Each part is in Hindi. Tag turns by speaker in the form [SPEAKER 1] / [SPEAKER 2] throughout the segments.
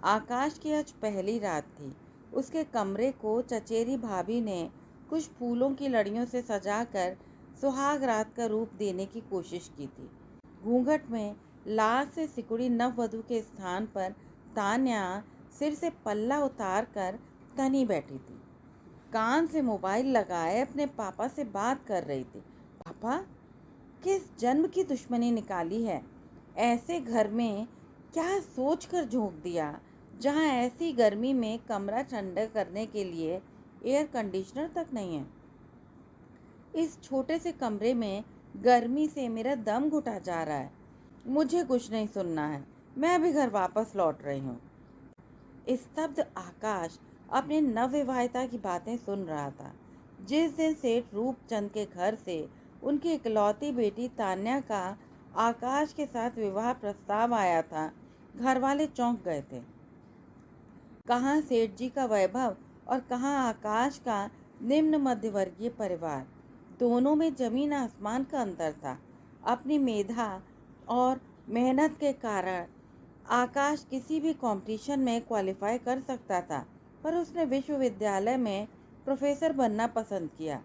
[SPEAKER 1] आकाश की आज पहली रात थी। उसके कमरे को चचेरी भाभी ने कुछ फूलों की लड़ियों से सजाकर सुहाग रात का रूप देने की कोशिश की थी। घूंघट में लाज से सिकुड़ी नववधु के स्थान पर तान्या सिर से पल्ला उतार कर तनी बैठी थी। कान से मोबाइल लगाए अपने पापा से बात कर रही थी। पापा, किस जन्म की दुश्मनी निकाली है? ऐसे घर में क्या सोचकर झोंक दिया जहां ऐसी गर्मी में कमरा ठंडा करने के लिए एयर कंडीशनर तक नहीं है। इस छोटे से कमरे में गर्मी से मेरा दम घुटा जा रहा है। मुझे कुछ नहीं सुनना है। मैं अभी घर वापस लौट रही हूँ। स्तब्ध आकाश अपने नवविवाहिता की बातें सुन रहा था। जिस दिन सेठ रूपचंद के घर से उनकी इकलौती बेटी तान्या का आकाश के साथ विवाह प्रस्ताव आया था, घर वाले चौंक गए थे। कहाँ सेठ जी का वैभव और कहाँ आकाश का निम्न मध्यवर्गीय परिवार। दोनों में जमीन आसमान का अंतर था। अपनी मेधा और मेहनत के कारण आकाश किसी भी कंपटीशन में क्वालिफाई कर सकता था, पर उसने विश्वविद्यालय में प्रोफेसर बनना पसंद किया।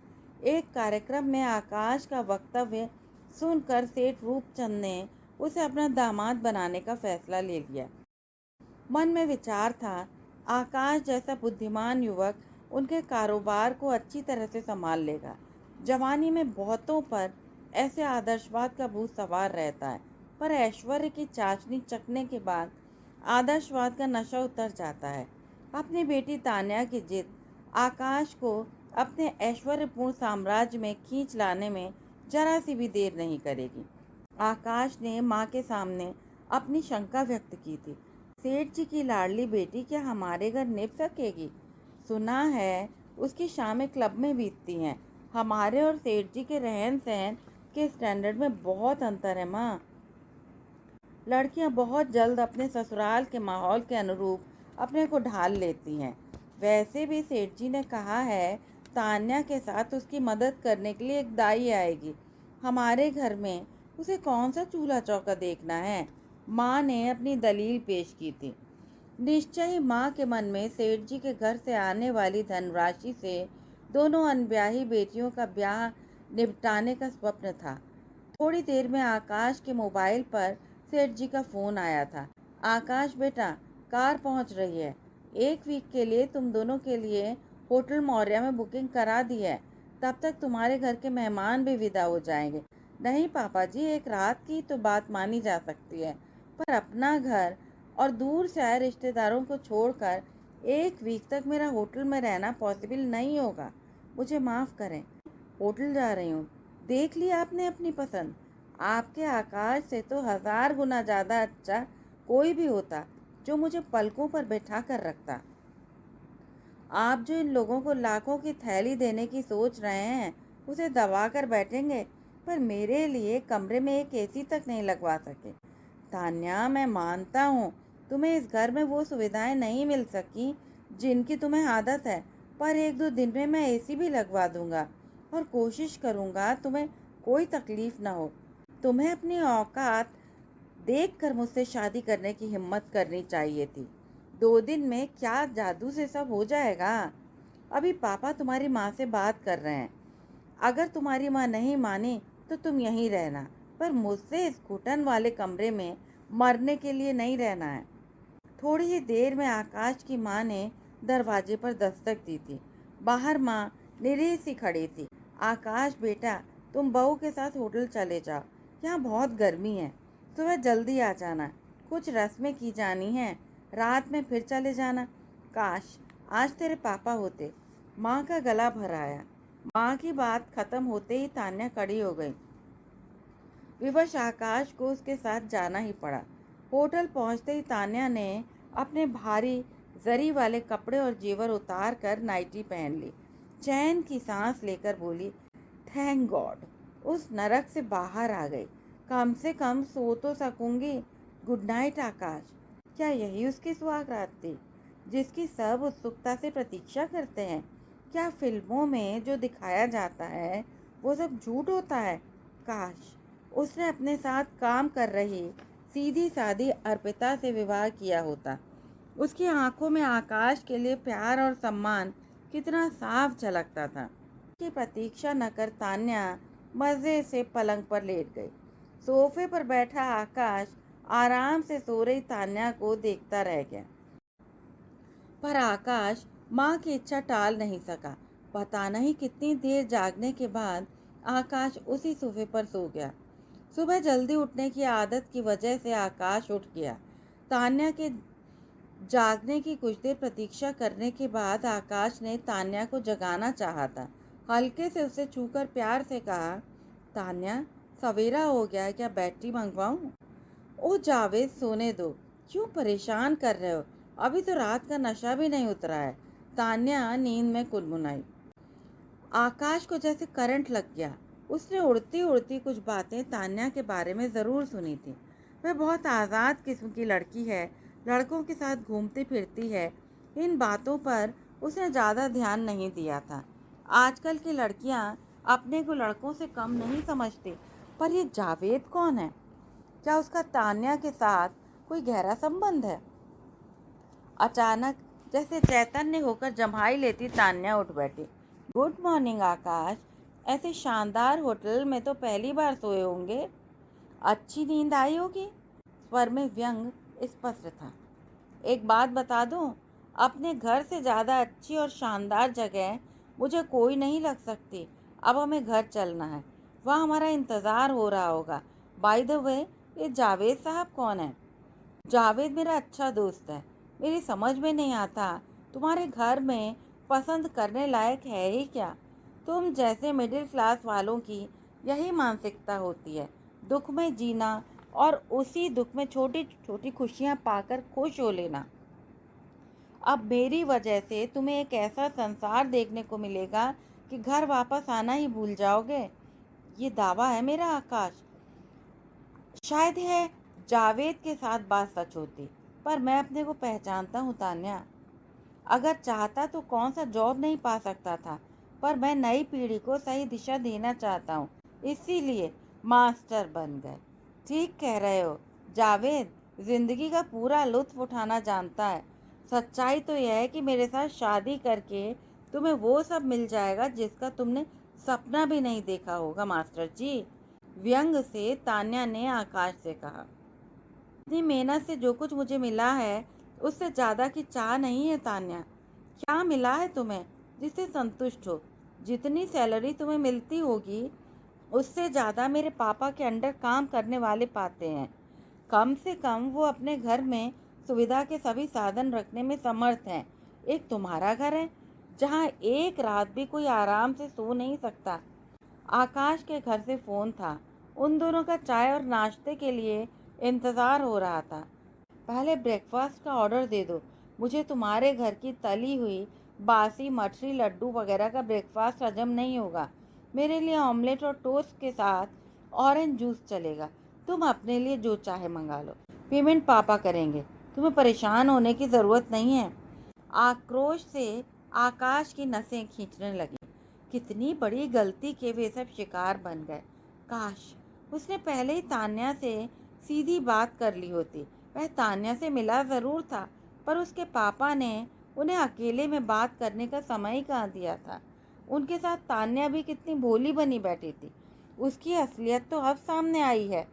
[SPEAKER 1] एक कार्यक्रम में आकाश का वक्तव्य सुनकर सेठ रूपचंद ने उसे अपना दामाद बनाने का फैसला ले लिया। मन में विचार था, आकाश जैसा बुद्धिमान युवक उनके कारोबार को अच्छी तरह से संभाल लेगा। जवानी में बहुतों पर ऐसे आदर्शवाद का भूत सवार रहता है, पर ऐश्वर्य की चाशनी चखने के बाद आदर्शवाद का नशा उतर जाता है। अपनी बेटी तान्या की जिद आकाश को अपने ऐश्वर्यपूर्ण साम्राज्य में खींच लाने में जरा सी भी देर नहीं करेगी। आकाश ने माँ के सामने अपनी शंका व्यक्त की थी। सेठ जी की लाडली बेटी क्या हमारे घर निभ सकेगी? सुना है उसकी शामें क्लब में बीतती हैं। हमारे और सेठ जी के रहन सहन के स्टैंडर्ड में बहुत अंतर है माँ। लड़कियां बहुत जल्द अपने ससुराल के माहौल के अनुरूप अपने को ढाल लेती हैं। वैसे भी सेठ जी ने कहा है तान्या के साथ उसकी मदद करने के लिए एक दाई आएगी। हमारे घर में उसे कौन सा चूल्हा चौका देखना है? माँ ने अपनी दलील पेश की थी। निश्चय ही माँ के मन में सेठ जी के घर से आने वाली धनराशि से दोनों अनब्याही बेटियों का ब्याह निपटाने का स्वप्न था। थोड़ी देर में आकाश के मोबाइल पर सेठ जी का फ़ोन आया था। आकाश बेटा, कार पहुंच रही है। एक वीक के लिए तुम दोनों के लिए होटल मौर्या में बुकिंग करा दी है। तब तक तुम्हारे घर के मेहमान भी विदा हो जाएंगे। नहीं पापा जी, एक रात की तो बात मानी जा सकती है, पर अपना घर और दूर से आए रिश्तेदारों को छोड़कर एक वीक तक मेरा होटल में रहना पॉसिबल नहीं होगा। मुझे माफ़ करें। होटल जा रही हूँ। देख लिया आपने अपनी पसंद। आपके आकाश से तो 1000 गुना ज़्यादा अच्छा कोई भी होता जो मुझे पलकों पर बैठा कर रखता। आप जो इन लोगों को लाखों की थैली देने की सोच रहे हैं उसे दबा कर बैठेंगे, पर मेरे लिए कमरे में एक एसी तक नहीं लगवा सके। तान्या, मैं मानता हूँ तुम्हें इस घर में वो सुविधाएं नहीं मिल सकी जिनकी तुम्हें आदत है, पर 1-2 दिन में मैं एसी भी लगवा दूंगा और कोशिश करूंगा तुम्हें कोई तकलीफ ना हो। तुम्हें अपनी औकात देखकर मुझसे शादी करने की हिम्मत करनी चाहिए थी। 2 दिन में क्या जादू से सब हो जाएगा? अभी पापा तुम्हारी माँ से बात कर रहे हैं। अगर तुम्हारी माँ नहीं मानी तो तुम यहीं रहना, पर मुझसे इस घुटन वाले कमरे में मरने के लिए नहीं रहना है। थोड़ी ही देर में आकाश की माँ ने दरवाजे पर दस्तक दी थी। बाहर माँ निरीह सी खड़ी थी। आकाश बेटा, तुम बहू के साथ होटल चले जाओ। यहाँ बहुत गर्मी है। सुबह जल्दी आ जाना। कुछ रस्में की जानी हैं। रात में फिर चले जाना। काश आज तेरे पापा होते। माँ का गला भर आया। माँ की बात खत्म होते ही तान्या खड़ी हो गई। विवश आकाश को उसके साथ जाना ही पड़ा। होटल पहुंचते ही तान्या ने अपने भारी जरी वाले कपड़े और जेवर उतार कर नाइटी पहन ली। चैन की सांस लेकर बोली, थैंक गॉड उस नरक से बाहर आ गई। कम से कम सो तो सकूंगी। गुड नाइट आकाश। क्या यही उसकी सुहागरात थी जिसकी सब उत्सुकता से प्रतीक्षा करते हैं? क्या फिल्मों में जो दिखाया जाता है वो सब झूठ होता है? काश उसने अपने साथ काम कर रही सीधी सादी अर्पिता से विवाह किया होता। उसकी आंखों में आकाश के लिए प्यार और सम्मान कितना साफ झलकता था। की प्रतीक्षा न कर तान्या मजे से पलंग पर लेट गई। सोफे पर बैठा आकाश आराम से सो रही तान्या को देखता रह गया। पर आकाश माँ की इच्छा टाल नहीं सका। पता नहीं कितनी देर जागने के बाद आकाश उसी सोफे पर सो गया। सुबह जल्दी उठने की आदत की वजह से आकाश उठ गया। तान्या के जागने की कुछ देर प्रतीक्षा करने के बाद आकाश ने तान्या को जगाना चाहा था। हल्के से उसे छूकर प्यार से कहा, तान्या सवेरा हो गया है, क्या बैटरी मंगवाऊं? ओ जावेद, सोने दो, क्यों परेशान कर रहे हो? अभी तो रात का नशा भी नहीं उतरा है। तान्या नींद में कुनमुनाई। आकाश को जैसे करंट लग गया। उसने उड़ती उड़ती कुछ बातें तान्या के बारे में ज़रूर सुनी थी। वह बहुत आज़ाद किस्म की लड़की है, लड़कों के साथ घूमती फिरती है। इन बातों पर उसने ज़्यादा ध्यान नहीं दिया था। आजकल की लड़कियां अपने को लड़कों से कम नहीं समझती। पर ये जावेद कौन है? क्या उसका तान्या के साथ कोई गहरा संबंध है? अचानक जैसे चैतन्य होकर जम्हाई लेती तान्या उठ बैठी। गुड मॉर्निंग आकाश, ऐसे शानदार होटल में तो पहली बार सोए होंगे। अच्छी नींद आई होगी। स्वर में व्यंग स्पष्ट था। एक बात बता दूं, अपने घर से ज़्यादा अच्छी और शानदार जगह मुझे कोई नहीं लग सकती। अब हमें घर चलना है, वहाँ हमारा इंतज़ार हो रहा होगा। बाय द वे, ये जावेद साहब कौन है? जावेद मेरा अच्छा दोस्त है। मेरी समझ में नहीं आता तुम्हारे घर में पसंद करने लायक है ही क्या? तुम जैसे मिडिल क्लास वालों की यही मानसिकता होती है, दुख में जीना और उसी दुख में छोटी छोटी खुशियाँ पाकर खुश हो लेना। अब मेरी वजह से तुम्हें एक ऐसा संसार देखने को मिलेगा कि घर वापस आना ही भूल जाओगे। ये दावा है मेरा आकाश। शायद है जावेद के साथ बात सच होती, पर मैं अपने को पहचानता हूँ तान्या। अगर चाहता तो कौन सा जॉब नहीं पा सकता था, पर मैं नई पीढ़ी को सही दिशा देना चाहता हूँ, इसीलिए मास्टर बन गए। ठीक कह रहे हो जावेद, जिंदगी का पूरा लुत्फ उठाना जानता है। सच्चाई तो यह है कि मेरे साथ शादी करके तुम्हें वो सब मिल जाएगा जिसका तुमने सपना भी नहीं देखा होगा मास्टर जी। व्यंग से तान्या ने आकाश से कहा, इतनी मेहनत से जो कुछ मुझे मिला है उससे ज़्यादा की चाह नहीं है तान्या। क्या मिला है तुम्हें जिससे संतुष्ट हो? जितनी सैलरी तुम्हें मिलती होगी उससे ज़्यादा मेरे पापा के अंडर काम करने वाले पाते हैं। कम से कम वो अपने घर में सुविधा के सभी साधन रखने में समर्थ हैं। एक तुम्हारा घर है जहाँ एक रात भी कोई आराम से सो नहीं सकता। आकाश के घर से फ़ोन था। उन दोनों का चाय और नाश्ते के लिए इंतज़ार हो रहा था। पहले ब्रेकफास्ट का ऑर्डर दे दो। मुझे तुम्हारे घर की तली हुई बासी मठरी लड्डू वगैरह का ब्रेकफास्ट हजम नहीं होगा। मेरे लिए ऑमलेट और टोस्ट के साथ ऑरेंज जूस चलेगा। तुम अपने लिए जो चाहे मंगा लो। पेमेंट पापा करेंगे। तुम्हें परेशान होने की ज़रूरत नहीं है। आक्रोश से आकाश की नसें खींचने लगी। कितनी बड़ी गलती के वे सब शिकार बन गए। काश उसने पहले ही तान्या से सीधी बात कर ली होती। वह तान्या से मिला ज़रूर था, पर उसके पापा ने उन्हें अकेले में बात करने का समय ही कहाँ दिया था। उनके साथ तान्या भी कितनी भोली बनी बैठी थी। उसकी असलियत तो अब सामने आई है।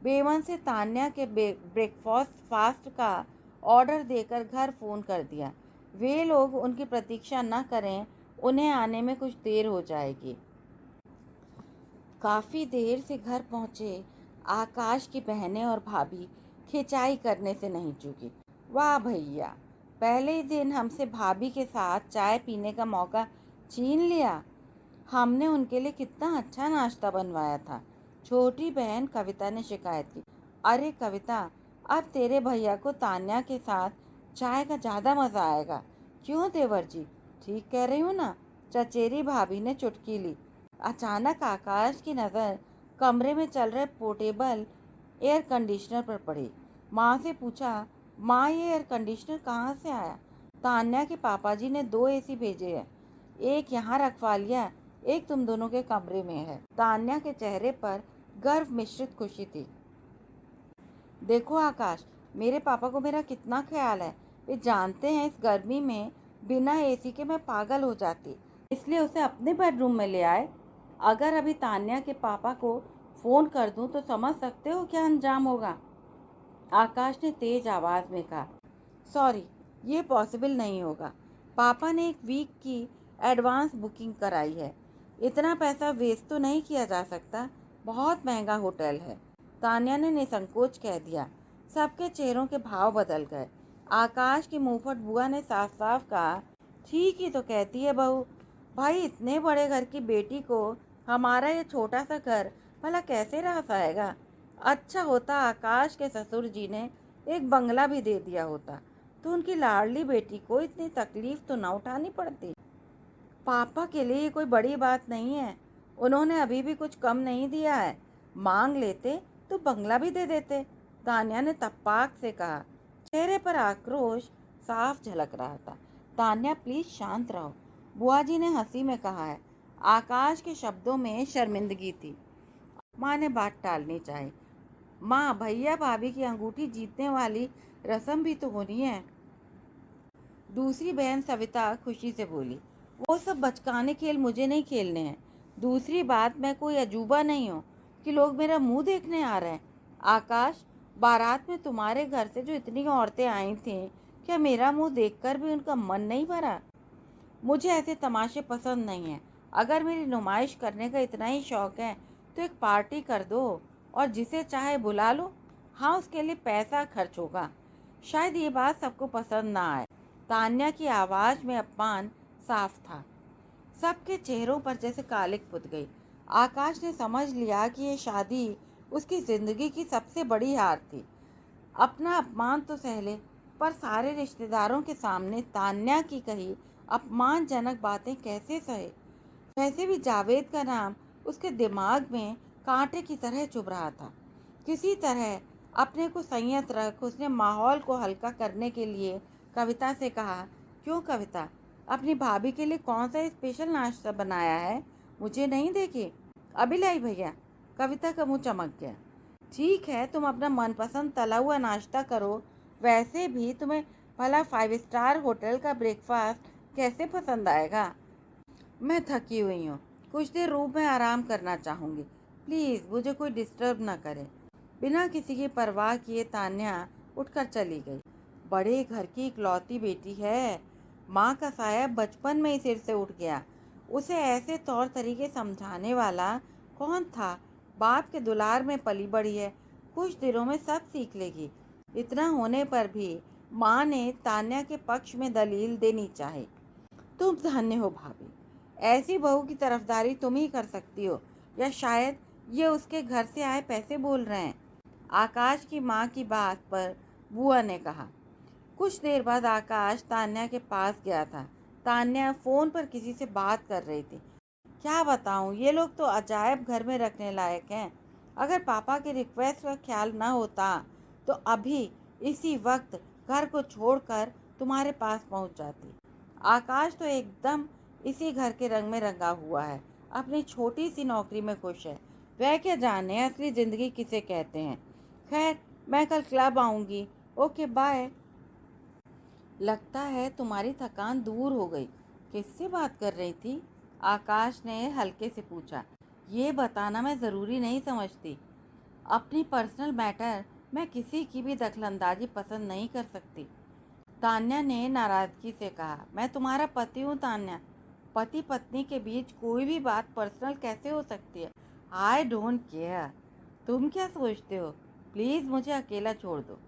[SPEAKER 1] बेमन से तान्या के ब्रेकफास्ट फास्ट का ऑर्डर देकर घर फ़ोन कर दिया। वे लोग उनकी प्रतीक्षा न करें, उन्हें आने में कुछ देर हो जाएगी। काफ़ी देर से घर पहुँचे आकाश की बहनें और भाभी खिंचाई करने से नहीं चूकी। वाह भैया, पहले ही दिन हमसे भाभी के साथ चाय पीने का मौका छीन लिया। हमने उनके लिए कितना अच्छा नाश्ता बनवाया था। छोटी बहन कविता ने शिकायत की। अरे कविता, अब तेरे भैया को तान्या के साथ चाय का ज़्यादा मज़ा आएगा। क्यों देवर जी, ठीक कह रही हूँ ना? चचेरी भाभी ने चुटकी ली। अचानक आकाश की नज़र कमरे में चल रहे पोर्टेबल एयर कंडीशनर पर पड़ी। माँ से पूछा, माँ ये एयर कंडीशनर कहाँ से आया? तान्या के पापा जी ने 2 एसी भेजे हैं, एक यहाँ रखवा लिया, एक तुम दोनों के कमरे में है। तान्या के चेहरे पर गर्व मिश्रित खुशी थी। देखो आकाश, मेरे पापा को मेरा कितना ख्याल है। वे जानते हैं इस गर्मी में बिना एसी के मैं पागल हो जाती, इसलिए उसे अपने बेडरूम में ले आए। अगर अभी तान्या के पापा को फ़ोन कर दूं तो समझ सकते हो क्या अंजाम होगा। आकाश ने तेज आवाज़ में कहा, सॉरी, ये पॉसिबल नहीं होगा। पापा ने एक वीक की एडवांस बुकिंग कराई है, इतना पैसा वेस्ट तो नहीं किया जा सकता, बहुत महंगा होटल है। तान्या ने निसंकोच कह दिया। सबके चेहरों के भाव बदल गए। आकाश की मुंहफट बुआ ने साफ साफ कहा, ठीक ही तो कहती है बहू, भाई इतने बड़े घर की बेटी को हमारा ये छोटा सा घर भला कैसे रह पाएगा। अच्छा होता आकाश के ससुर जी ने एक बंगला भी दे दिया होता तो उनकी लाडली बेटी को इतनी तकलीफ तो ना उठानी पड़ती। पापा के लिए ये कोई बड़ी बात नहीं है, उन्होंने अभी भी कुछ कम नहीं दिया है, मांग लेते तो बंगला भी दे देते, तान्या ने तपाक से कहा। चेहरे पर आक्रोश साफ झलक रहा था। तान्या प्लीज शांत रहो, बुआ जी ने हंसी में कहा है। आकाश के शब्दों में शर्मिंदगी थी। माँ ने बात टालनी चाहिए। माँ, भैया भाभी की अंगूठी जीतने वाली रस्म भी तो होनी है। दूसरी बहन सविता खुशी से बोली, वो सब बचकाने खेल मुझे नहीं खेलने हैं। दूसरी बात, मैं कोई अजूबा नहीं हूँ कि लोग मेरा मुंह देखने आ रहे हैं। आकाश, बारात में तुम्हारे घर से जो इतनी औरतें आई थीं, क्या मेरा मुंह देखकर भी उनका मन नहीं भरा? मुझे ऐसे तमाशे पसंद नहीं हैं। अगर मेरी नुमाइश करने का इतना ही शौक है तो एक पार्टी कर दो और जिसे चाहे बुला लो। हाँ, उसके लिए पैसा खर्च होगा। शायद ये बात सबको पसंद ना आए। तान्या की आवाज़ में अपमान साफ था। सबके चेहरों पर जैसे कालिक पुत गई। आकाश ने समझ लिया कि ये शादी उसकी ज़िंदगी की सबसे बड़ी हार थी। अपना अपमान तो सह ले, पर सारे रिश्तेदारों के सामने तान्या की कही अपमानजनक बातें कैसे सहे। वैसे भी जावेद का नाम उसके दिमाग में कांटे की तरह चुभ रहा था। किसी तरह अपने को संयत रख उसने माहौल को हल्का करने के लिए कविता से कहा, क्यों कविता, अपनी भाभी के लिए कौन सा स्पेशल नाश्ता बनाया है? मुझे नहीं देखी। अभी लाई भैया। कविता का मुंह चमक गया। ठीक है, तुम अपना मनपसंद तला हुआ नाश्ता करो। वैसे भी तुम्हें भला 5 स्टार होटल का ब्रेकफास्ट कैसे पसंद आएगा? मैं थकी हुई हूँ, कुछ देर रूम में आराम करना चाहूँगी। प्लीज़ मुझे कोई डिस्टर्ब ना करे। बिना किसी की परवाह किए तान्या उठकर चली गई। बड़े घर की इकलौती बेटी है। माँ का साया बचपन में ही सिर से उठ गया। उसे ऐसे तौर तरीके समझाने वाला कौन था? बाप के दुलार में पली बड़ी है, कुछ दिनों में सब सीख लेगी। इतना होने पर भी माँ ने तान्या के पक्ष में दलील देनी चाही। तुम धन्य हो भाभी, ऐसी बहू की तरफदारी तुम ही कर सकती हो, या शायद ये उसके घर से आए पैसे बोल रहे हैं। आकाश की माँ की बात पर बुआ ने कहा। कुछ देर बाद आकाश तान्या के पास गया था। तान्या फ़ोन पर किसी से बात कर रही थी। क्या बताऊँ, ये लोग तो अजायब घर में रखने लायक हैं। अगर पापा की रिक्वेस्ट का ख्याल ना होता तो अभी इसी वक्त घर को छोड़कर तुम्हारे पास पहुंच जाती। आकाश तो एकदम इसी घर के रंग में रंगा हुआ है, अपनी छोटी सी नौकरी में खुश है। वह क्या जाने असली ज़िंदगी किसे कहते हैं। खैर, मैं कल क्लब आऊँगी। Okay, bye. लगता है तुम्हारी थकान दूर हो गई। किससे बात कर रही थी? आकाश ने हल्के से पूछा। ये बताना मैं ज़रूरी नहीं समझती। अपनी पर्सनल मैटर में किसी की भी दखलंदाजी पसंद नहीं कर सकती। तान्या ने नाराज़गी से कहा, मैं तुम्हारा पति हूँ तान्या। पति पत्नी के बीच कोई भी बात पर्सनल कैसे हो सकती है? I don't care. तुम क्या सोचते हो? प्लीज़ मुझे अकेला छोड़ दो।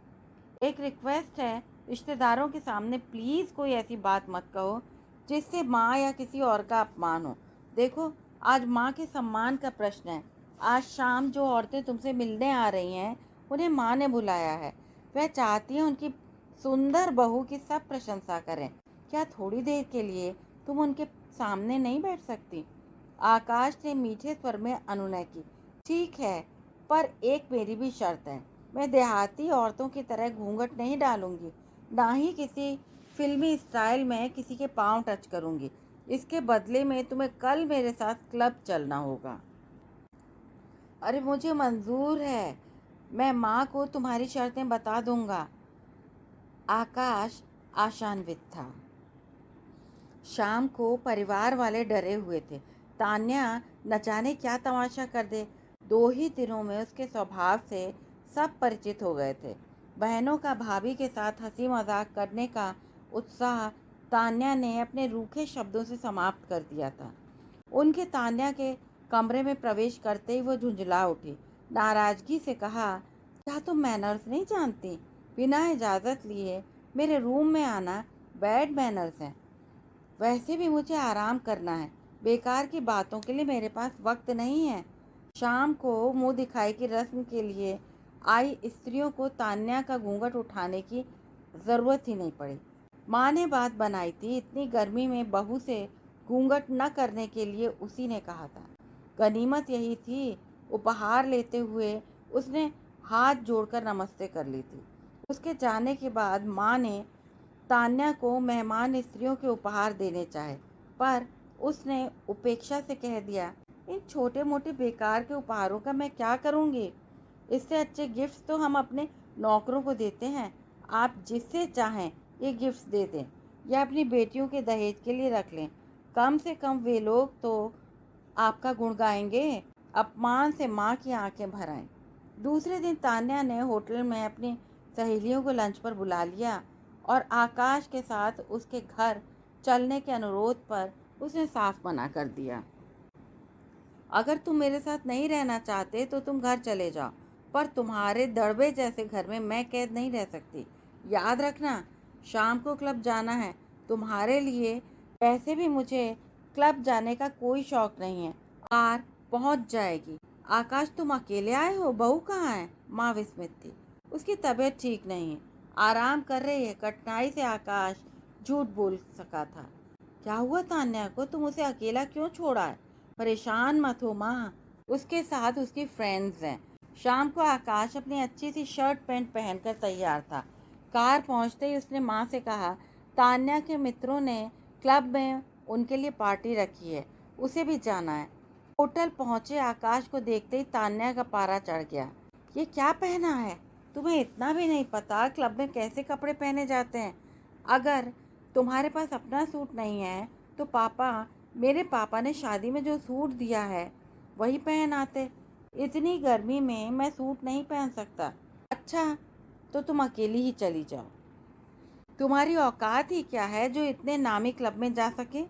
[SPEAKER 1] एक रिक्वेस्ट है, रिश्तेदारों के सामने प्लीज़ कोई ऐसी बात मत कहो जिससे माँ या किसी और का अपमान हो। देखो, आज माँ के सम्मान का प्रश्न है। आज शाम जो औरतें तुमसे मिलने आ रही हैं उन्हें माँ ने बुलाया है। वह चाहती हैं उनकी सुंदर बहू की सब प्रशंसा करें। क्या थोड़ी देर के लिए तुम उनके सामने नहीं बैठ सकती? आकाश ने मीठे स्वर में अनुनय की। ठीक है, पर एक मेरी भी शर्त है। मैं देहाती औरतों की तरह घूंघट नहीं डालूंगी, ना ही किसी फिल्मी स्टाइल में किसी के पाँव टच करूंगी। इसके बदले में तुम्हें कल मेरे साथ क्लब चलना होगा। अरे मुझे मंजूर है, मैं माँ को तुम्हारी शर्तें बता दूंगा। आकाश आशान्वित था। शाम को परिवार वाले डरे हुए थे, तान्या न जाने क्या तमाशा कर दे। 2 ही दिनों में उसके स्वभाव से सब परिचित हो गए थे। बहनों का भाभी के साथ हंसी मजाक करने का उत्साह तान्या ने अपने रूखे शब्दों से समाप्त कर दिया था। उनके तान्या के कमरे में प्रवेश करते ही वो झुंझला उठी, नाराजगी से कहा, क्या तुम मैनर्स नहीं जानती? बिना इजाज़त लिए मेरे रूम में आना बैड मैनर्स हैं। वैसे भी मुझे आराम करना है, बेकार की बातों के लिए मेरे पास वक्त नहीं है। शाम को मुंह दिखाई की रस्म के लिए आई स्त्रियों को तान्या का घूंघट उठाने की ज़रूरत ही नहीं पड़ी। माँ ने बात बनाई थी, इतनी गर्मी में बहू से घूंघट न करने के लिए उसी ने कहा था। गनीमत यही थी, उपहार लेते हुए उसने हाथ जोड़कर नमस्ते कर ली थी। उसके जाने के बाद माँ ने तान्या को मेहमान स्त्रियों के उपहार देने चाहे, पर उसने उपेक्षा से कह दिया, इन छोटे मोटे बेकार के उपहारों का मैं क्या करूँगी? इससे अच्छे गिफ्ट्स तो हम अपने नौकरों को देते हैं। आप जिससे चाहें ये गिफ्ट्स दे दें या अपनी बेटियों के दहेज के लिए रख लें। कम से कम वे लोग तो आपका गुण गाएंगे। अपमान से माँ की आंखें भर आईं। दूसरे दिन तान्या ने होटल में अपनी सहेलियों को लंच पर बुला लिया और आकाश के साथ उसके घर चलने के अनुरोध पर उसने साफ मना कर दिया। अगर तुम मेरे साथ नहीं रहना चाहते तो तुम घर चले जाओ, पर तुम्हारे दड़बे जैसे घर में मैं कैद नहीं रह सकती। याद रखना, शाम को क्लब जाना है तुम्हारे लिए। वैसे भी मुझे क्लब जाने का कोई शौक नहीं है। कार पहुंच जाएगी। आकाश, तुम अकेले आए हो? बहू कहाँ है? माँ विस्मित थी। उसकी तबीयत ठीक नहीं है, आराम कर रही है। कठिनाई से आकाश झूठ बोल सका था। क्या हुआ तान्या को? तुम उसे अकेला क्यों छोड़ा है? परेशान मत हो माँ, उसके साथ उसकी फ्रेंड्स हैं। शाम को आकाश अपनी अच्छी सी शर्ट पैंट पहनकर तैयार था। कार पहुंचते ही उसने माँ से कहा, तान्या के मित्रों ने क्लब में उनके लिए पार्टी रखी है, उसे भी जाना है। होटल पहुंचे आकाश को देखते ही तान्या का पारा चढ़ गया। ये क्या पहना है? तुम्हें इतना भी नहीं पता क्लब में कैसे कपड़े पहने जाते हैं? अगर तुम्हारे पास अपना सूट नहीं है तो मेरे पापा ने शादी में जो सूट दिया है वही पहन आते। इतनी गर्मी में मैं सूट नहीं पहन सकता। अच्छा, तो तुम अकेली ही चली जाओ। तुम्हारी औकात ही क्या है जो इतने नामी क्लब में जा सके?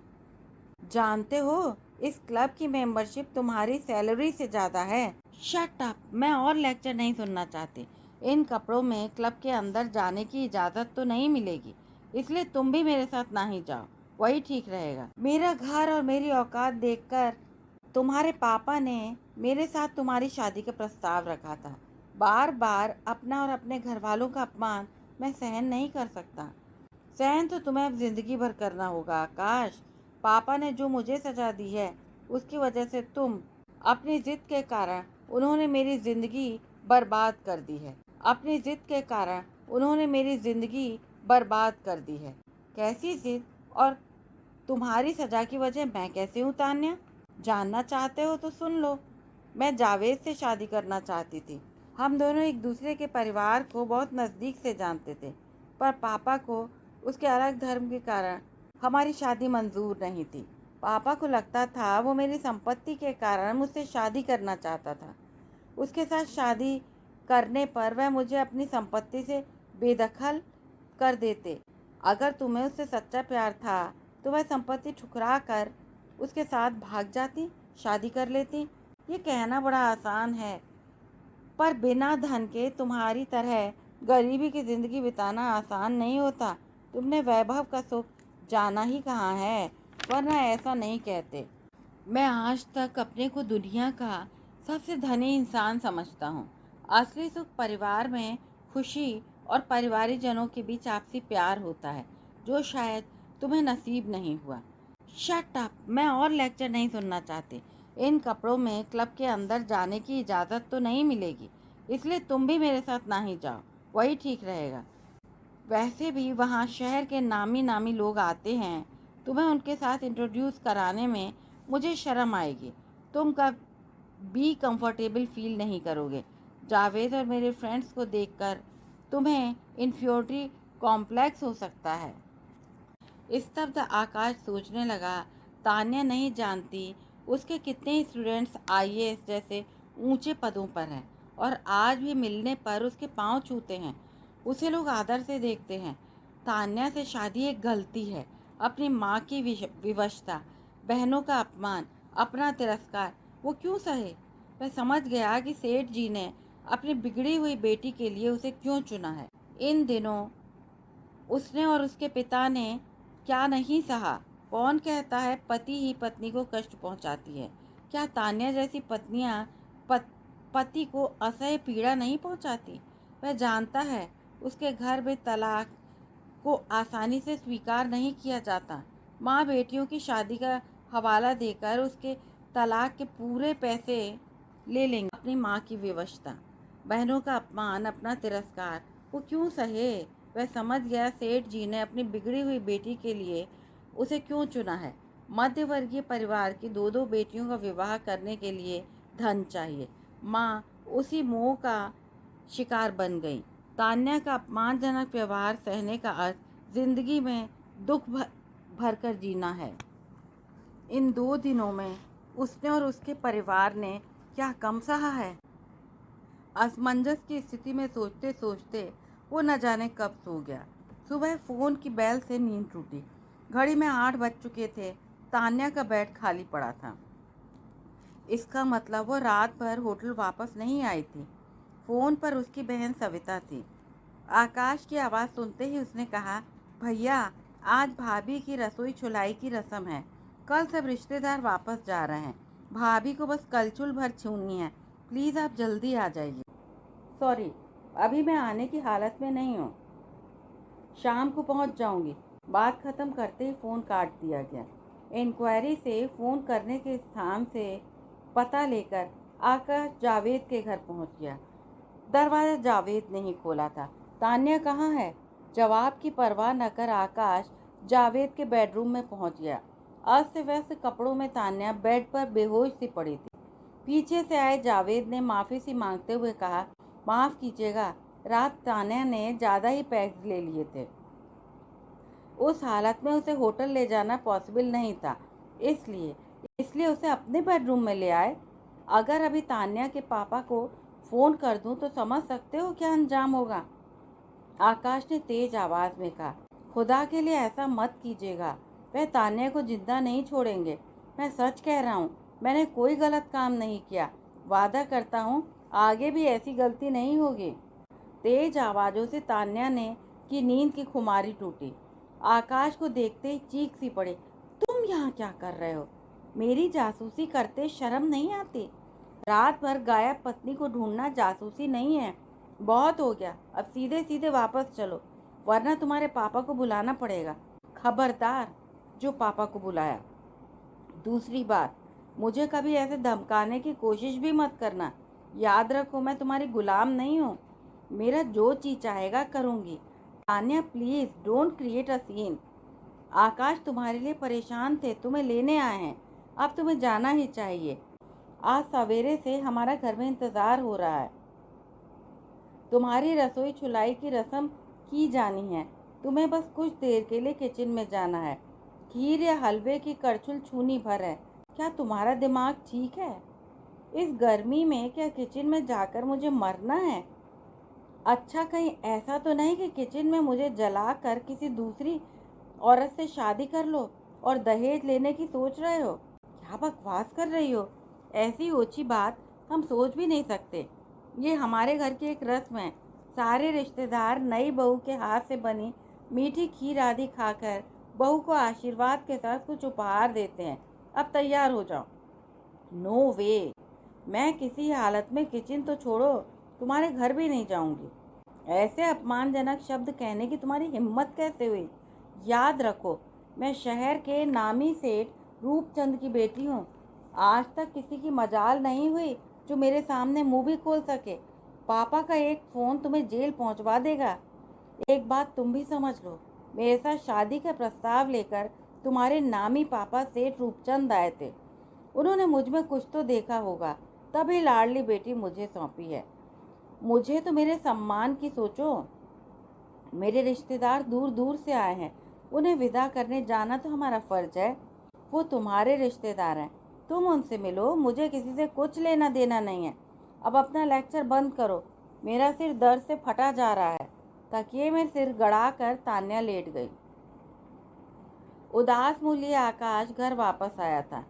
[SPEAKER 1] जानते हो, इस क्लब की मेंबरशिप तुम्हारी सैलरी से ज़्यादा है। शट अप, मैं और लेक्चर नहीं सुनना चाहती। इन कपड़ों में क्लब के अंदर जाने की इजाज़त तो नहीं मिलेगी, इसलिए तुम भी मेरे साथ ना ही जाओ, वही ठीक रहेगा। मेरा घर और मेरी औकात देखकर तुम्हारे पापा ने मेरे साथ तुम्हारी शादी का प्रस्ताव रखा था। बार बार अपना और अपने घर वालों का अपमान मैं सहन नहीं कर सकता। सहन तो तुम्हें अब जिंदगी भर करना होगा आकाश। पापा ने जो मुझे सजा दी है उसकी वजह से अपनी जिद के कारण उन्होंने मेरी ज़िंदगी बर्बाद कर दी है। अपनी जिद के कारण उन्होंने मेरी ज़िंदगी बर्बाद कर दी है। कैसी जिद? और तुम्हारी सज़ा की वजह मैं कैसे हूँ तान्या? जानना चाहते हो तो सुन लो। मैं जावेद से शादी करना चाहती थी। हम दोनों एक दूसरे के परिवार को बहुत नज़दीक से जानते थे, पर पापा को उसके अलग धर्म के कारण हमारी शादी मंजूर नहीं थी। पापा को लगता था वो मेरी संपत्ति के कारण मुझसे शादी करना चाहता था। उसके साथ शादी करने पर वह मुझे अपनी संपत्ति से बेदखल कर देते। अगर तुम्हें उससे सच्चा प्यार था तो वह संपत्ति ठुकरा कर उसके साथ भाग जाती, शादी कर लेती। ये कहना बड़ा आसान है, पर बिना धन के तुम्हारी तरह गरीबी की ज़िंदगी बिताना आसान नहीं होता। तुमने वैभव का सुख जाना ही कहाँ है, वरना ऐसा नहीं कहते। मैं आज तक अपने को दुनिया का सबसे धनी इंसान समझता हूँ। असली सुख परिवार में खुशी और परिवारीजनों के बीच आपसी प्यार होता है, जो शायद तुम्हें नसीब नहीं हुआ। शट अप, मैं और लेक्चर नहीं सुनना चाहती। इन कपड़ों में क्लब के अंदर जाने की इजाज़त तो नहीं मिलेगी, इसलिए तुम भी मेरे साथ ना ही जाओ, वही ठीक रहेगा। वैसे भी वहाँ शहर के नामी नामी लोग आते हैं, तुम्हें उनके साथ इंट्रोड्यूस कराने में मुझे शर्म आएगी। तुम कभी कंफर्टेबल फील नहीं करोगे। जावेद और मेरे फ्रेंड्स को देखकर तुम्हें इन्फ्योरिटी कॉम्प्लेक्स हो सकता है। स्तब्ध आकाश सोचने लगा, तान्या नहीं जानती उसके कितने स्टूडेंट्स आईएएस जैसे ऊंचे पदों पर हैं और आज भी मिलने पर उसके पांव छूते हैं, उसे लोग आदर से देखते हैं। तान्या से शादी एक गलती है। अपनी माँ की विवशता, बहनों का अपमान, अपना तिरस्कार वो क्यों सहे? वह समझ गया कि सेठ जी ने अपनी बिगड़ी हुई बेटी के लिए उसे क्यों चुना है। इन दिनों उसने और उसके पिता ने क्या नहीं सहा। कौन कहता है पति ही पत्नी को कष्ट पहुंचाती है? क्या तान्या जैसी पत्नियां पति को असह्य पीड़ा नहीं पहुंचाती? वह जानता है उसके घर में तलाक को आसानी से स्वीकार नहीं किया जाता। माँ बेटियों की शादी का हवाला देकर उसके तलाक के पूरे पैसे ले लेंगे। अपनी माँ की विवशता, बहनों का अपमान, अपना तिरस्कार वो क्यों सहे? वह समझ गया सेठ जी ने अपनी बिगड़ी हुई बेटी के लिए उसे क्यों चुना है। मध्य वर्गीय परिवार की दो दो बेटियों का विवाह करने के लिए धन चाहिए। माँ उसी मोह का शिकार बन गई। तान्या का अपमानजनक व्यवहार सहने का अर्थ जिंदगी में दुख भरकर जीना है। इन 2 दिनों में उसने और उसके परिवार ने क्या कम सहा है? असमंजस की स्थिति में सोचते सोचते वो न जाने कब सो गया। सुबह फोन की बेल से नींद टूटी। घड़ी में 8 बज चुके थे। तान्या का बेड खाली पड़ा था। इसका मतलब वो रात भर होटल वापस नहीं आई थी। फोन पर उसकी बहन सविता थी। आकाश की आवाज़ सुनते ही उसने कहा, भैया आज भाभी की रसोई छुलाई की रस्म है। कल सब रिश्तेदार वापस जा रहे हैं। भाभी को बस कलछुल भर छूनी है। प्लीज़ आप जल्दी आ जाइए। सॉरी, अभी मैं आने की हालत में नहीं हूँ, शाम को पहुँच जाऊँगी। बात ख़त्म करते ही फ़ोन काट दिया गया। इंक्वायरी से फ़ोन करने के स्थान से पता लेकर आकाश जावेद के घर पहुँच गया। दरवाज़ा जावेद ने ही खोला था। तान्या कहाँ है? जवाब की परवाह न कर आकाश जावेद के बेडरूम में पहुँच गया। अस्त व्यस्त कपड़ों में तान्या बेड पर बेहोश सी पड़ी थी। पीछे से आए जावेद ने माफ़ी सी मांगते हुए कहा, माफ़ कीजिएगा, रात तान्या ने ज़्यादा ही पैक्स ले लिए थे। उस हालत में उसे होटल ले जाना पॉसिबल नहीं था, इसलिए इसलिए उसे अपने बेडरूम में ले आए। अगर अभी तान्या के पापा को फ़ोन कर दूं तो समझ सकते हो क्या अंजाम होगा। आकाश ने तेज आवाज़ में कहा, खुदा के लिए ऐसा मत कीजिएगा, वह तान्या को जिंदा नहीं छोड़ेंगे। मैं सच कह रहा हूँ, मैंने कोई गलत काम नहीं किया। वादा करता हूँ आगे भी ऐसी गलती नहीं होगी। तेज आवाज़ों से तान्या ने की नींद की खुमारी टूटी। आकाश को देखते ही चीख सी पड़ी, तुम यहाँ क्या कर रहे हो? मेरी जासूसी करते शर्म नहीं आती? रात भर गायब पत्नी को ढूंढना जासूसी नहीं है। बहुत हो गया, अब सीधे सीधे वापस चलो, वरना तुम्हारे पापा को बुलाना पड़ेगा। खबरदार, जो पापा को बुलाया। दूसरी बात, मुझे कभी ऐसे धमकाने की कोशिश भी मत करना। याद रखो, मैं तुम्हारी गुलाम नहीं हूँ। मेरा जो चीज़ चाहेगा करूँगी। Tanya please don't create a scene. Akash तुम्हारे लिए परेशान थे, तुम्हें लेने आए हैं। अब तुम्हें जाना ही चाहिए। आज सवेरे से हमारा घर में इंतज़ार हो रहा है। तुम्हारी रसोई छुलाई की रस्म की जानी है। तुम्हें बस कुछ देर के लिए किचन में जाना है। खीर या हलवे की कड़छुल छूनी भर है। क्या तुम्हारा दिमाग ठीक है? इस गर्मी में क्या किचन में जाकर मुझे मरना है? अच्छा, कहीं ऐसा तो नहीं कि किचन में मुझे जला कर किसी दूसरी औरत से शादी कर लो और दहेज लेने की सोच रहे हो? क्या बकवास कर रही हो? ऐसी ओछी बात हम सोच भी नहीं सकते। ये हमारे घर की एक रस्म है। सारे रिश्तेदार नई बहू के हाथ से बनी मीठी खीर आदि खाकर बहू को आशीर्वाद के साथ कुछ उपहार देते हैं। अब तैयार हो जाओ। नो वे, मैं किसी हालत में किचन तो छोड़ो, तुम्हारे घर भी नहीं जाऊंगी। ऐसे अपमानजनक शब्द कहने की तुम्हारी हिम्मत कैसे हुई? याद रखो, मैं शहर के नामी सेठ रूपचंद की बेटी हूँ। आज तक किसी की मजाल नहीं हुई जो मेरे सामने मुंह भी खोल सके। पापा का एक फ़ोन तुम्हें जेल पहुँचवा देगा। एक बात तुम भी समझ लो, मेरे साथ शादी का प्रस्ताव लेकर तुम्हारे नामी पापा सेठ रूपचंद आए थे। उन्होंने मुझ में कुछ तो देखा होगा, तभी लाडली बेटी मुझे सौंपी है। मुझे तो मेरे सम्मान की सोचो। मेरे रिश्तेदार दूर दूर से आए हैं, उन्हें विदा करने जाना तो हमारा फर्ज है। वो तुम्हारे रिश्तेदार हैं, तुम उनसे मिलो, मुझे किसी से कुछ लेना देना नहीं है। अब अपना लेक्चर बंद करो, मेरा सिर दर्द से फटा जा रहा है। तकिए में सिर गड़ा कर तान्या लेट गई। उदास मूल्य आकाश घर वापस आया था।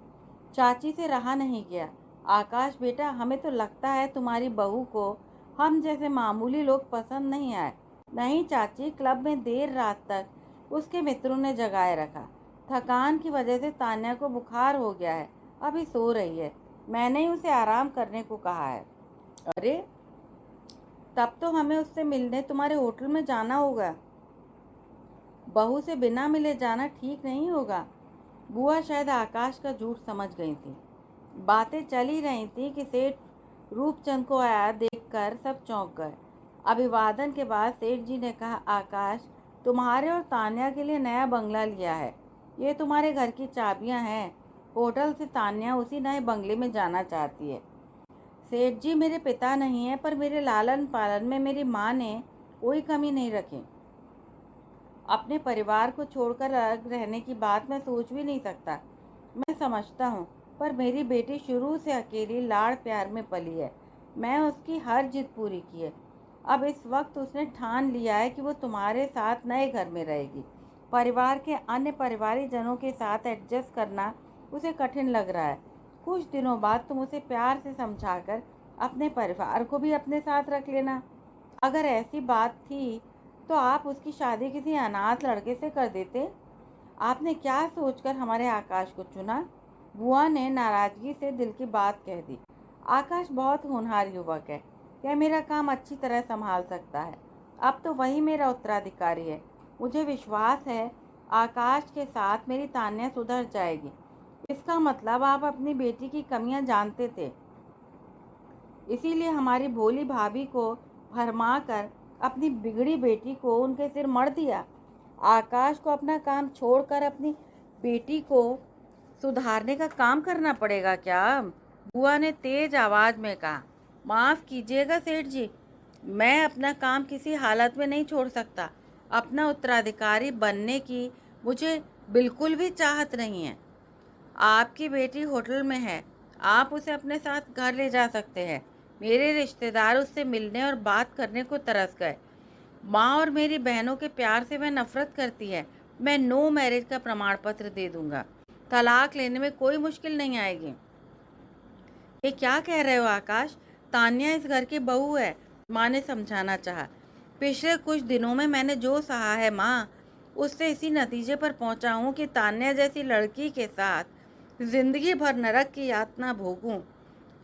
[SPEAKER 1] चाची से रहा नहीं गया। आकाश बेटा, हमें तो लगता है तुम्हारी बहू को हम जैसे मामूली लोग पसंद नहीं आए। नहीं चाची, क्लब में देर रात तक उसके मित्रों ने जगाए रखा। थकान की वजह से तान्या को बुखार हो गया है, अभी सो रही है। मैंने ही उसे आराम करने को कहा है। अरे, तब तो हमें उससे मिलने तुम्हारे होटल में जाना होगा। बहू से बिना मिले जाना ठीक नहीं होगा। बुआ शायद आकाश का झूठ समझ गई थी। बातें चल ही रही थी कि सेठ रूपचंद को आया देखकर सब चौंक गए। अभिवादन के बाद सेठ जी ने कहा, आकाश, तुम्हारे और तान्या के लिए नया बंगला लिया है। ये तुम्हारे घर की चाबियां हैं। होटल से तान्या उसी नए बंगले में जाना चाहती है। सेठ जी मेरे पिता नहीं है, पर मेरे लालन पालन में मेरी माँ ने कोई कमी नहीं रखी। अपने परिवार को छोड़कर अलग रहने की बात मैं सोच भी नहीं सकता। मैं समझता हूँ, पर मेरी बेटी शुरू से अकेली लाड़ प्यार में पली है। मैं उसकी हर जिद पूरी की है। अब इस वक्त उसने ठान लिया है कि वो तुम्हारे साथ नए घर में रहेगी। परिवार के अन्य पारिवारिक जनों के साथ एडजस्ट करना उसे कठिन लग रहा है। कुछ दिनों बाद तुम उसे प्यार से समझाकर अपने परिवार को भी अपने साथ रख लेना। अगर ऐसी बात थी तो आप उसकी शादी किसी अनाथ लड़के से कर देते। आपने क्या सोचकर हमारे आकाश को चुना? बुआ ने नाराजगी से दिल की बात कह दी। आकाश बहुत होनहार युवक है, यह मेरा काम अच्छी तरह संभाल सकता है। अब तो वही मेरा उत्तराधिकारी है। मुझे विश्वास है आकाश के साथ मेरी तान्या सुधर जाएगी। इसका मतलब आप अपनी बेटी की कमियां जानते थे, इसीलिए हमारी भोली भाभी को भरमा कर अपनी बिगड़ी बेटी को उनके सिर मढ़ दिया। आकाश को अपना काम छोड़कर अपनी बेटी को सुधारने का काम करना पड़ेगा क्या? बुआ ने तेज आवाज में कहा। माफ कीजिएगा सेठ जी, मैं अपना काम किसी हालत में नहीं छोड़ सकता। अपना उत्तराधिकारी बनने की मुझे बिल्कुल भी चाहत नहीं है। आपकी बेटी होटल में है, आप उसे अपने साथ घर ले जा सकते हैं। मेरे रिश्तेदार उससे मिलने और बात करने को तरस गए। माँ और मेरी बहनों के प्यार से वह नफरत करती है। मैं नो मैरिज का प्रमाण पत्र दे दूंगा। तलाक लेने में कोई मुश्किल नहीं आएगी। ये क्या कह रहे हो आकाश? तान्या इस घर की बहू है, माँ ने समझाना चाहा। पिछले कुछ दिनों में मैंने जो सहा है माँ, उससे इसी नतीजे पर पहुंचा हूँ कि तान्या जैसी लड़की के साथ जिंदगी भर नरक की यातना भोगूं।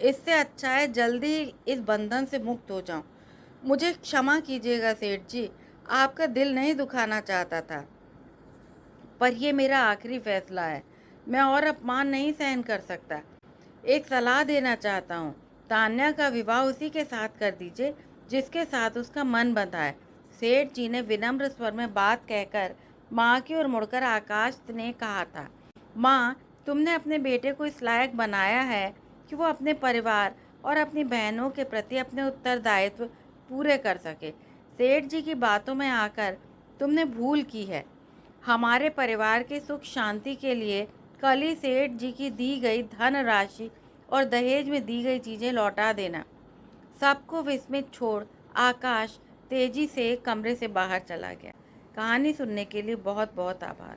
[SPEAKER 1] इससे अच्छा है जल्दी ही इस बंधन से मुक्त हो जाऊं। मुझे क्षमा कीजिएगा सेठ जी, आपका दिल नहीं दुखाना चाहता था, पर यह मेरा आखिरी फैसला है। मैं और अपमान नहीं सहन कर सकता। एक सलाह देना चाहता हूँ, तान्या का विवाह उसी के साथ कर दीजिए जिसके साथ उसका मन बंधा है। सेठ जी ने विनम्र स्वर में बात कहकर माँ की ओर मुड़कर आकाश ने कहा था, माँ, तुमने अपने बेटे को इस लायक बनाया है कि वो अपने परिवार और अपनी बहनों के प्रति अपने उत्तरदायित्व पूरे कर सके। सेठ जी की बातों में आकर तुमने भूल की है। हमारे परिवार के सुख शांति के लिए कल ही सेठ जी की दी गई धन राशि और दहेज में दी गई चीज़ें लौटा देना। सबको विस्मित छोड़ आकाश तेजी से कमरे से बाहर चला गया। कहानी सुनने के लिए बहुत बहुत आभार।